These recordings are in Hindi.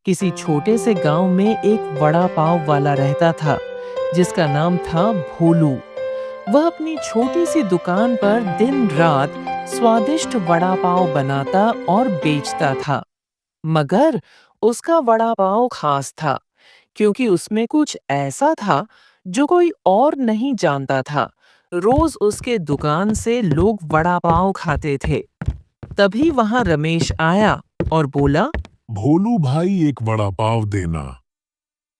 किसी छोटे से गांव में एक वड़ा पाव वाला रहता था जिसका नाम था भोलू। वह अपनी छोटी सी दुकान पर दिन रात स्वादिष्ट वड़ा पाव बनाता और बेचता था। मगर उसका वड़ा पाव खास था क्योंकि उसमें कुछ ऐसा था जो कोई और नहीं जानता था। रोज उसके दुकान से लोग वड़ा पाव खाते थे। तभी वहां रमेश आया और बोला, भोलू भाई, एक वड़ा पाव देना।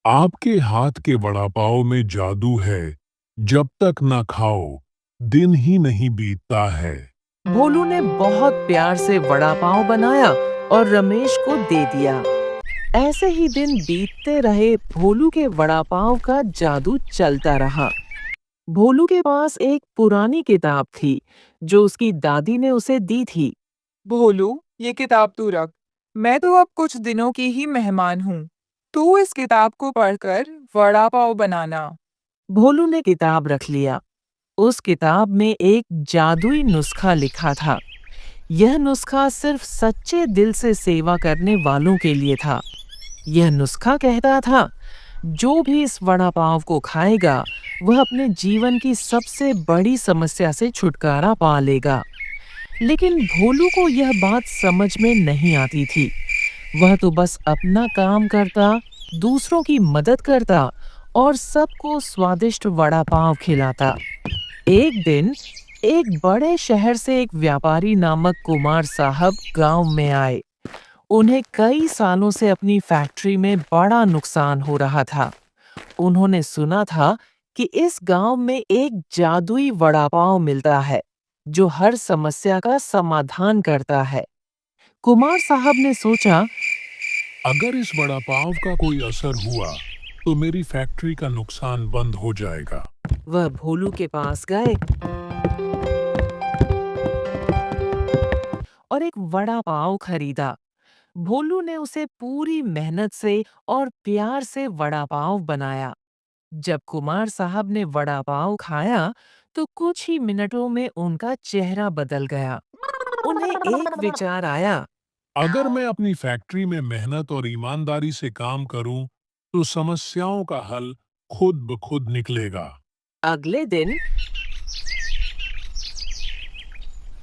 आपके हाथ के वड़ा पाव में जादू है। जब तक ना खाओ दिन ही नहीं बीतता है। भोलू ने बहुत प्यार से वड़ा पाव बनाया और रमेश को दे दिया। ऐसे ही दिन बीतते रहे। भोलू के वड़ा पाव का जादू चलता रहा। भोलू के पास एक पुरानी किताब थी जो उसकी दादी ने उसे दी थी। भोलू, ये किताब तू रख। मैं तो अब कुछ दिनों की ही मेहमान हूँ। तू इस किताब को पढ़कर वड़ा पाव बनाना। भोलू ने किताब रख लिया। उस किताब में एक जादुई नुस्खा लिखा था। यह नुस्खा सिर्फ सच्चे दिल से सेवा करने वालों के लिए था। यह नुस्खा कहता था, जो भी इस वड़ा पाव को खाएगा वह अपने जीवन की सबसे बड़ी समस्या से छुटकारा पा लेगा। लेकिन भोलू को यह बात समझ में नहीं आती थी। वह तो बस अपना काम करता, दूसरों की मदद करता और सबको स्वादिष्ट वड़ा पाव खिलाता। एक दिन एक बड़े शहर से एक व्यापारी नामक कुमार साहब गांव में आए। उन्हें कई सालों से अपनी फैक्ट्री में बड़ा नुकसान हो रहा था। उन्होंने सुना था कि इस गांव में एक जादुई वड़ा पाव मिलता है जो हर समस्या का समाधान करता है। कुमार साहब ने सोचा, अगर इस वड़ा पाव का कोई असर हुआ तो मेरी फैक्ट्री का नुकसान बंद हो जाएगा। वह भोलू के पास गए और एक वड़ा पाव खरीदा। भोलू ने उसे पूरी मेहनत से और प्यार से वड़ा पाव बनाया। जब कुमार साहब ने वड़ा पाव खाया तो कुछ ही मिनटों में उनका चेहरा बदल गया। उन्हें एक विचार आया। अगर मैं अपनी फैक्ट्री में मेहनत और ईमानदारी से काम करूं तो समस्याओं का हल खुद ब खुद निकलेगा। अगले दिन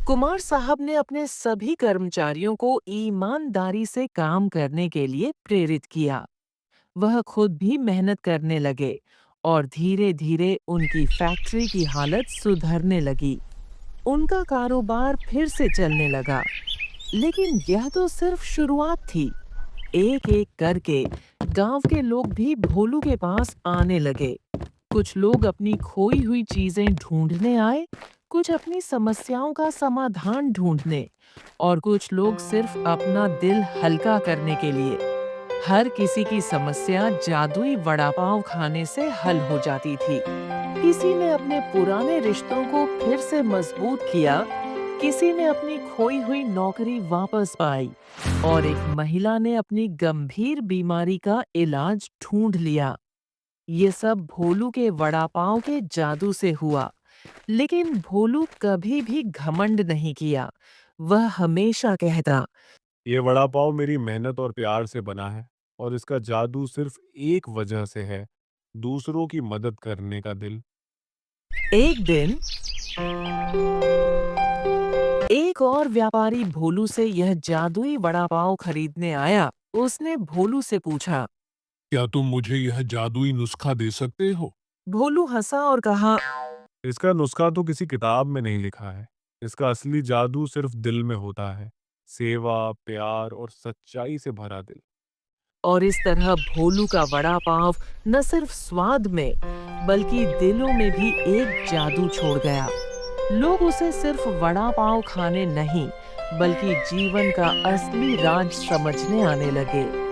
कुमार साहब ने अपने सभी कर्मचारियों को ईमानदारी से काम करने के लिए प्रेरित किया। वह खुद भी मेहनत करने लगे और धीरे-धीरे उनकी फैक्ट्री की हालत सुधरने लगी। उनका कारोबार फिर से चलने लगा। लेकिन यह तो सिर्फ शुरुआत थी। एक-एक करके गांव के लोग भी भोलू के पास आने लगे। कुछ लोग अपनी खोई हुई चीजें ढूंढने आए, कुछ अपनी समस्याओं का समाधान ढूंढने और कुछ लोग सिर्फ अपना दिल हल्का करने के लिए। हर किसी की समस्या जादुई वड़ा पाव खाने से हल हो जाती थी। किसी ने अपने पुराने रिश्तों को फिर से मजबूत किया, किसी ने अपनी खोई हुई नौकरी वापस पाई और एक महिला ने अपनी गंभीर बीमारी का इलाज ढूंढ लिया। ये सब भोलू के वड़ा पाव के जादू से हुआ। लेकिन भोलू कभी भी घमंड नहीं किया। वह हमेशा कहता, ये वड़ा पाव मेरी मेहनत और प्यार से बना है और इसका जादू सिर्फ एक वजह से है, दूसरों की मदद करने का दिल। एक दिन एक और व्यापारी भोलू से यह जादुई वड़ा पाव खरीदने आया। उसने भोलू से पूछा। क्या तुम मुझे यह जादुई नुस्खा दे सकते हो? भोलू हंसा और कहा, इसका नुस्खा तो किसी किताब में नहीं लिखा है। इसका असली जादू सिर्फ दिल में होता है। सेवा, प्यार और सच्चाई से भरा दिल। और इस तरह भोलू का वड़ा पाव न सिर्फ स्वाद में बल्कि दिलों में भी एक जादू छोड़ गया। लोग उसे सिर्फ वड़ा पाव खाने नहीं बल्कि जीवन का असली राज समझने आने लगे।